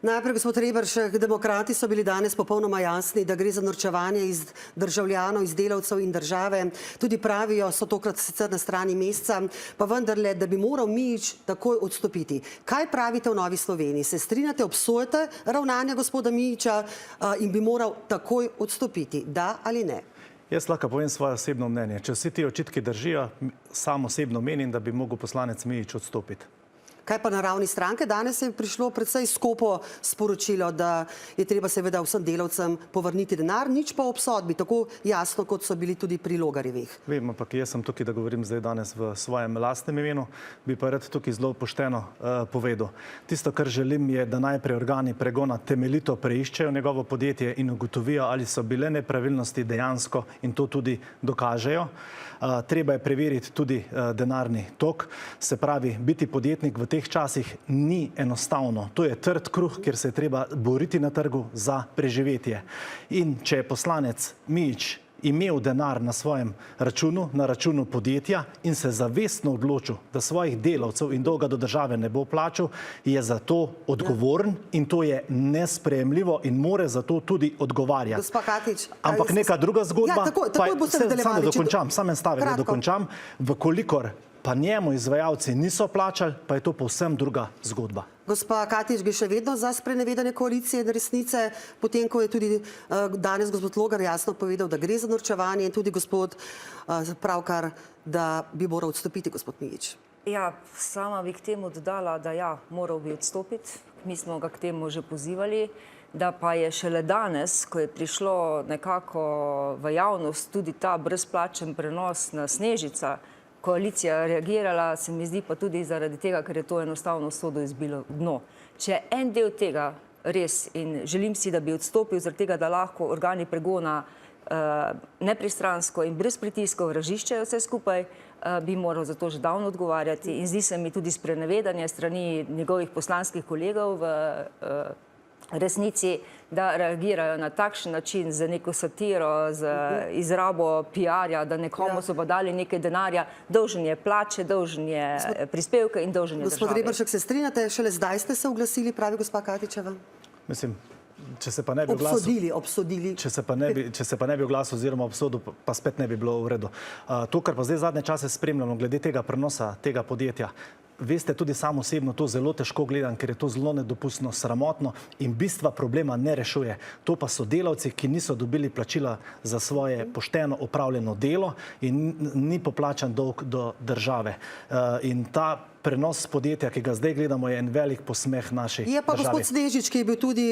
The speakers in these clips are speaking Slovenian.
Najprej, gospod Reberšek, demokrati so bili danes popolnoma jasni, da gre za norčevanje iz državljanov, iz delavcev in države. Tudi pravijo, so tokrat sicer na strani Mesca, pa vendarle, da bi moral Mijić takoj odstopiti. Kaj pravite v Novi Sloveniji? Se strinjate, obsojate ravnanje gospoda Mijića in bi moral takoj odstopiti? Da ali ne? Jaz lahko povem svoje osebno mnenje. Če vsi ti očitki držijo, sam osebno menim, da bi mogel poslanec Mijić odstopiti. Kaj pa na ravni stranke? Danes je prišlo predvsej skopo sporočilo, da je treba seveda vsem delavcem povrniti denar, nič pa obsodbi, tako jasno, kot so bili tudi pri Logarjevih. Vem, ampak jaz sem tukaj, da govorim zdaj danes v svojem lastnem imenu, bi pa rad tukaj zelo pošteno povedal. Tisto, kar želim, je, da najprej organi pregona temeljito preiščejo njegovo podjetje in ugotovijo, ali so bile nepravilnosti dejansko in to tudi dokažejo. Treba je preveriti tudi denarni tok, se pravi, biti podjetnik v teh časih ni enostavno. To je trd kruh, kjer se je treba boriti na trgu za preživetje. In če je poslanec Mijić imel denar na svojem računu, na računu podjetja in se zavestno odločil, da svojih delavcev in dolga do države ne bo plačal, je za to odgovoren in to je nesprejemljivo in more za to tudi odgovarjati. Gospa Katič, ampak neka druga zgodba, samo dokončam, samo en stavek, da dokončam, vkolikor pa njemu izvajalci niso plačali, pa je to povsem druga zgodba. Gospa Katič, gre še vedno za sprenevedanje koalicije in resnice, potem, ko je tudi danes gospod Logar jasno povedal, da gre za norčevanje in tudi gospod pravkar, da bi moral odstopiti gospod Mijić. Ja, sama bi k temu dodala, da ja, moral bi odstopiti. Mi smo ga k temu že pozivali, da pa je šele danes, ko je prišlo nekako v javnost tudi ta brezplačen prenos na Snežica, koalicija reagirala, se mi zdi pa tudi zaradi tega, ker je to enostavno sodo izbilo dno. Če je en del tega res in želim si, da bi odstopil zaradi tega, da lahko organi pregona nepristransko in brez pritiskov raziščejo vse skupaj, bi moral za to že davno odgovarjati in zdi se mi tudi sprenevedanje strani njegovih poslanskih kolegov v resnici, da reagirajo na takšen način z neko satiro, z izrabo PR-ja, da nekomu so pa dali nekaj denarja, dolžen je plače, dolžen je prispevke in dolžen je državi. Gospod Reberšek, se strinjate, šele zdaj ste se oglasili, pravi gospa Katičeva? Mislim, če se pa ne bi obsodili. Če se pa ne bi oglasil oziroma obsodil, pa spet ne bi bilo v redu. To, kar pa zdaj zadnje čase spremljamo glede tega prenosa tega podjetja, veste, tudi sam osebno to zelo težko gledam, ker je to zelo nedopustno, sramotno in bistva problema ne rešuje. To pa so delavci, ki niso dobili plačila za svoje pošteno opravljeno delo in ni poplačan dolg do države. In ta prenos podjetja, ki ga zdaj gledamo, je en velik posmeh naši državi. Je pa gospod Snežič, ki je bil tudi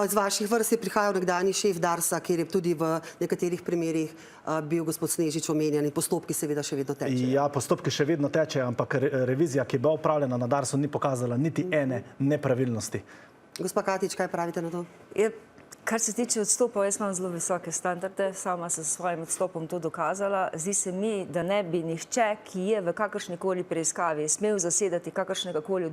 iz vaših vrst, je prihajal nekdanji šef Darsa, kjer je tudi v nekaterih primerih bil gospod Snežič omenjen in postopki seveda še vedno tečejo. Ja, postopki še vedno tečejo, ampak revizija, ki je bila upravljena na Darsu, ni pokazala niti ene nepravilnosti. Gospa Katič, kaj pravite na to? Kar se tiče odstopov, jaz imam zelo visoke standarde, sama sem s svojim odstopom to dokazala. Zdi se mi, da ne bi nihče, ki je v kakršnikoli preiskavi smel zasedati kakršnegakoli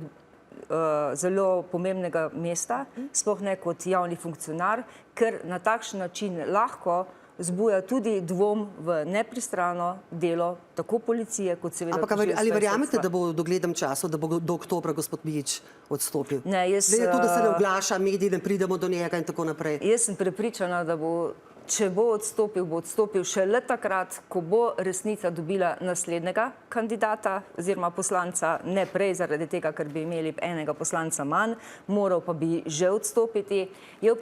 zelo pomembnega mesta, sploh ne kot javni funkcionar, ker na takšen način lahko zbuja tudi dvom v nepristrano delo tako policije, kot seveda tožilstva. Ampak ali verjamete, da bo v doglednem času, da bo do oktobra gospod Mijić odstopil? Ne, jaz... Glede to, da se ne oglaša, mediji ne pridemo do njega in tako naprej. Jaz sem prepričana, da bo, če bo odstopil šele takrat, ko bo resnica dobila naslednjega kandidata oziroma poslanca, ne prej zaradi tega, ker bi imeli enega poslanca manj, moral pa bi že odstopiti. Je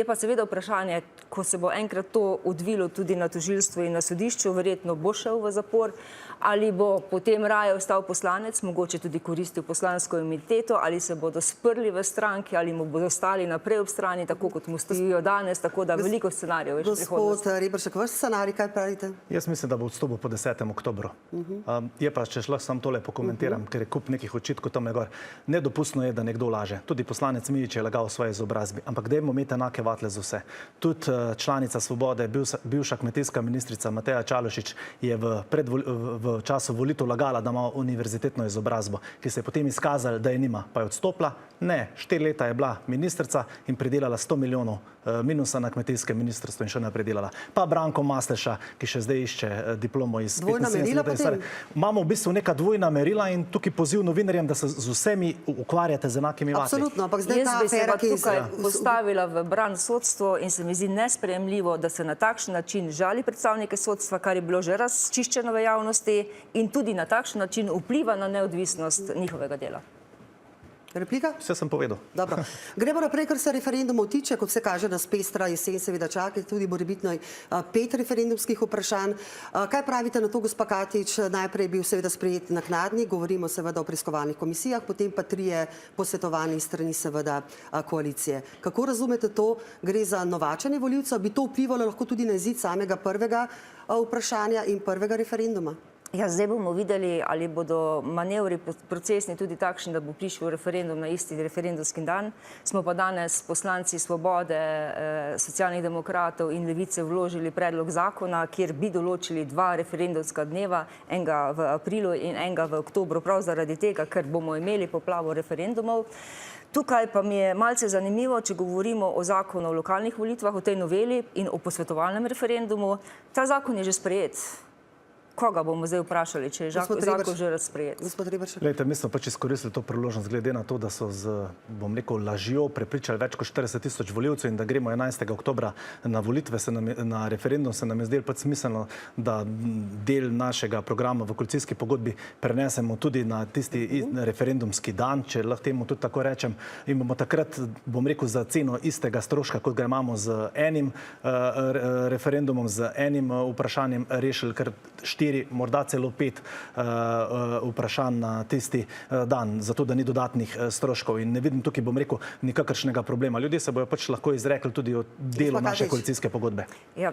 pa seveda vprašanje, ko se bo enkrat to odvilo tudi na tožilstvu in na sodišču, verjetno bo šel v zapor, ali bo potem raje ostal poslanec, mogoče tudi koristil poslansko imuniteto, ali se bodo sprli v stranki, ali mu bodo ostali naprej ob strani, tako kot mu stojijo danes, tako da veliko scenarijev več prihodnosti. Gospod Reberšek, vaš scenarij, kaj pravite? Jaz mislim, da bo odstopil po 10. oktobru. Je pa, če lahko sam tole pokomentiram, ker je kup nekih očitkov tam gor. Nedopustno je, da nekdo laže. Tudi poslanec Mijić je lagal v svoji izobrazbi, ampak dajmo imeti enake vatle za vse. Tudi članica Svobode, bivša kmetijska ministrica Mateja Čalušić je v času volitev lagala, da ima univerzitetno izobrazbo, ki se je potem izkazala, da je nima, pa je odstopila. Ne, 4 leta je bila ministrica in pridelala 100 milijonov minusa na kmetijskem ministrstvu. in še naprej delala. Pa Branko Masleša, ki še zdaj išče diplomo iz Dvojna merila potem? Imamo v bistvu neka dvojna merila in tukaj poziv novinarjem, da se z vsemi ukvarjate z enakimi vatli. Absolutno, ampak zdaj Jaz ta bi se afera, pa tukaj postavila v bran sodstvo in se mi zdi nesprejemljivo, da se na takšen način žali predstavnike sodstva, kar je bilo že razčiščeno v javnosti in tudi na takšen način vpliva na neodvisnost njihovega dela. Replika? Vse sem povedal. Dobro. Gremo naprej, kar se referendumov tiče, kot se kaže, nas pestra jesen seveda čaka, tudi morebitno 5 referendumskih vprašanj. Kaj pravite na to, gospa Katič? Najprej je bil seveda sprejet naknadnik, govorimo seveda o preiskovalnih komisijah, potem pa 3 posvetovani strani seveda koalicije. Kako razumete to? Gre za novačenje volivcev? Bi to vplivalo lahko tudi na izid samega prvega vprašanja in prvega referenduma? Ja, zdaj bomo videli, ali bodo manevri procesni tudi takšni, da bo prišel referendum na isti referendumski dan. Smo pa danes poslanci Svobode, Socialnih demokratov in Levice vložili predlog zakona, kjer bi določili 2 referendumska dneva, enega v aprilu in enega v oktobru, prav zaradi tega, ker bomo imeli poplavo referendumov. Tukaj pa mi je malce zanimivo, če govorimo o zakonu o lokalnih volitvah, o tej noveli in o posvetovalnem referendumu. Ta zakon je že sprejet. Koga bomo zdaj vprašali, če je zakon že razsprejet? Gospod Reberšek. Glejte, mi smo pač izkoristili to priložnost glede na to, da so z, bom rekel, lažjo prepričali več kot 40 000 volivcev in da gremo 11. oktobra na volitve, na referendum, se nam je zdelo pač smiselno, da del našega programa v koalicijski pogodbi prenesemo tudi na tisti referendumski dan, če lahko temu tudi tako rečem, in bomo takrat, bom rekel, za ceno istega stroška, kot ga imamo z enim referendumom, z enim vprašanjem rešili kar 4, morda celo 5 vprašanj na tisti dan, zato da ni dodatnih stroškov. In ne vidim tukaj, bom rekel, nikakršnega problema. Ljudje se bojo pač lahko izrekli tudi o delu naše koalicijske pogodbe. Ja,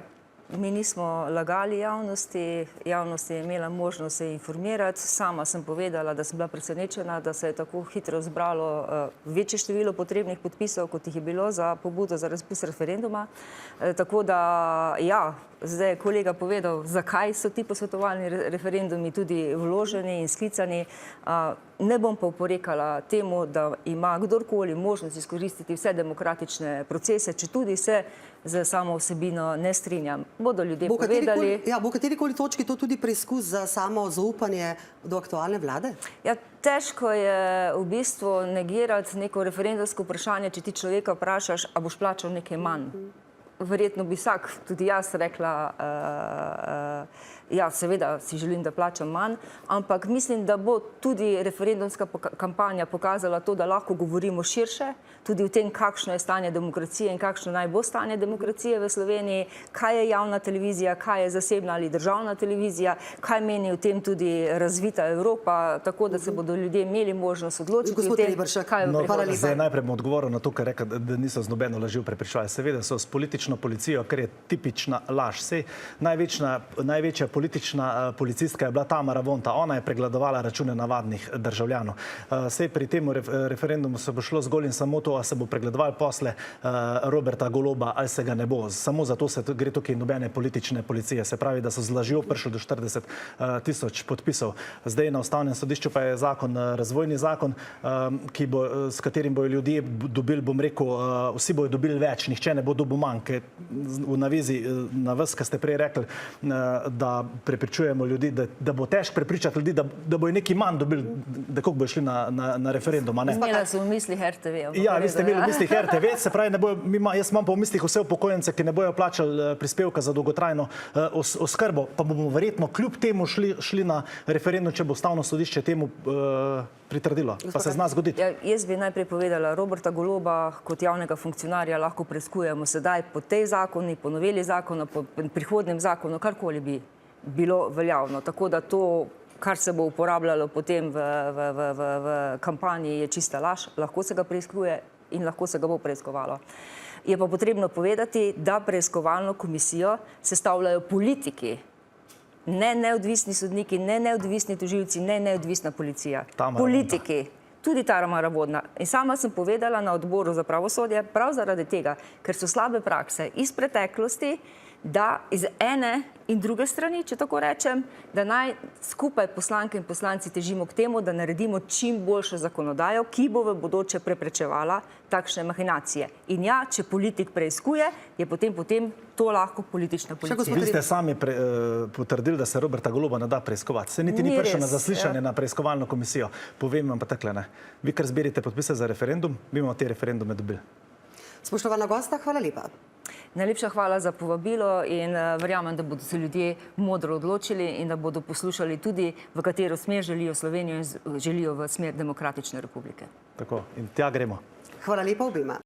mi nismo lagali javnosti, javnost je imela možnost se informirati. Sama sem povedala, da sem bila presenečena, da se je tako hitro zbralo večje število potrebnih podpisov, kot jih je bilo za pobudo za razpis referenduma. Tako da, ja, zdaj je kolega povedal, zakaj so ti posvetovalni referendumi tudi vloženi in sklicani. Ne bom pa oporekala temu, da ima kdorkoli možnost izkoristiti vse demokratične procese, če tudi se z samo vsebino ne strinjam. Bodo ljudje povedali. Ja, bo katerikoli točki to tudi preizkus za samo zaupanje do aktualne vlade? Ja, težko je v bistvu negirati neko referendumsko vprašanje, če ti človeka vprašaš, a boš plačal nekaj manj. Verjetno bi vsak, tudi jaz, rekla, ja, seveda si želim, da plačam manj, ampak mislim, da bo tudi referendumska kampanja pokazala to, da lahko govorimo širše, tudi o tem, kakšno je stanje demokracije in kakšno naj bo stanje demokracije v Sloveniji, kaj je javna televizija, kaj je zasebna ali državna televizija, kaj meni o tem tudi razvita Evropa, tako da se bodo ljudje imeli možnost odločiti o tem, kaj je v prihodnosti. Zdaj najprej bom odgovoril na to, kar rekla, da niso z nobeno lažjo prepričevali. Seveda so s politično policijo, ker je tipična laž. Največja politična policistka je bila Tamara Vonta. Ona je pregledovala račune navadnih državljanov. Sej pri tem referendumu se bo šlo zgolj in samo to, a se bo pregledoval posle Roberta Goloba, ali se ga ne bo. Samo zato se gre tukaj nobene politične policije. Se pravi, da so z lažjo prišli do 40 000 podpisov. Zdaj na Ustavnem sodišču pa je zakon, razvojni zakon, s katerim bojo ljudje dobili, bom rekel, vsi bojo dobili več, nihče ne bo dobil manj, ker v navezi na vas, kar ste prej rekli, da prepričujemo ljudi, da bo težko prepričati ljudi, da bojo nekaj manj dobili, da koliko bojo šli na referendum. Imela sem v mislih RTV. Ja, vi ste imeli v mislih RTV, se pravi, jaz imam pa v mislih vse upokojence, ki ne bojo plačali prispevka za dolgotrajno oskrbo, pa bomo verjetno kljub temu šli na referendum, če bo Ustavno sodišče temu pritrdilo. Pa se zna zgoditi. Ja, jaz bi najprej povedala, Roberta Goloba kot javnega funkcionarja lahko preiskujemo sedaj po tej zakoni, po noveli zakona, po prihodnem zakonu, karkoli bi bilo veljavno. Tako da to, kar se bo uporabljalo potem v kampanji, je čista laž. Lahko se ga preiskuje in lahko se ga bo preiskovalo. Je pa potrebno povedati, da preiskovalno komisijo sestavljajo politiki, ne neodvisni sodniki, ne neodvisni tožilci, ne neodvisna policija. Politiki. Tudi Tamara Vonta. In sama sem povedala na odboru za pravosodje, prav zaradi tega, ker so slabe prakse iz preteklosti, da iz ene in druge strani, če tako rečem, da naj skupaj poslanke in poslanci težimo k temu, da naredimo čim boljšo zakonodajo, ki bo v bodoče preprečevala takšne mahinacije. In ja, če politik preiskuje, je potem to lahko politična policija. Vi ste sami potrdili, da se Roberta Goloba ne da preiskovati. Se niti ni prišel na zaslišanje na preiskovalno komisijo. Povem vam pa takle, ne. Vi kar zberite podpise za referendum, mi bomo te referendume dobili. Spoštovana gosta, hvala lepa. Najlepša hvala za povabilo in verjamem, da bodo se ljudje modro odločili in da bodo poslušali tudi, v katero smer želijo Slovenijo in želijo v smer demokratične republike. Tako, in tja gremo. Hvala lepa obima.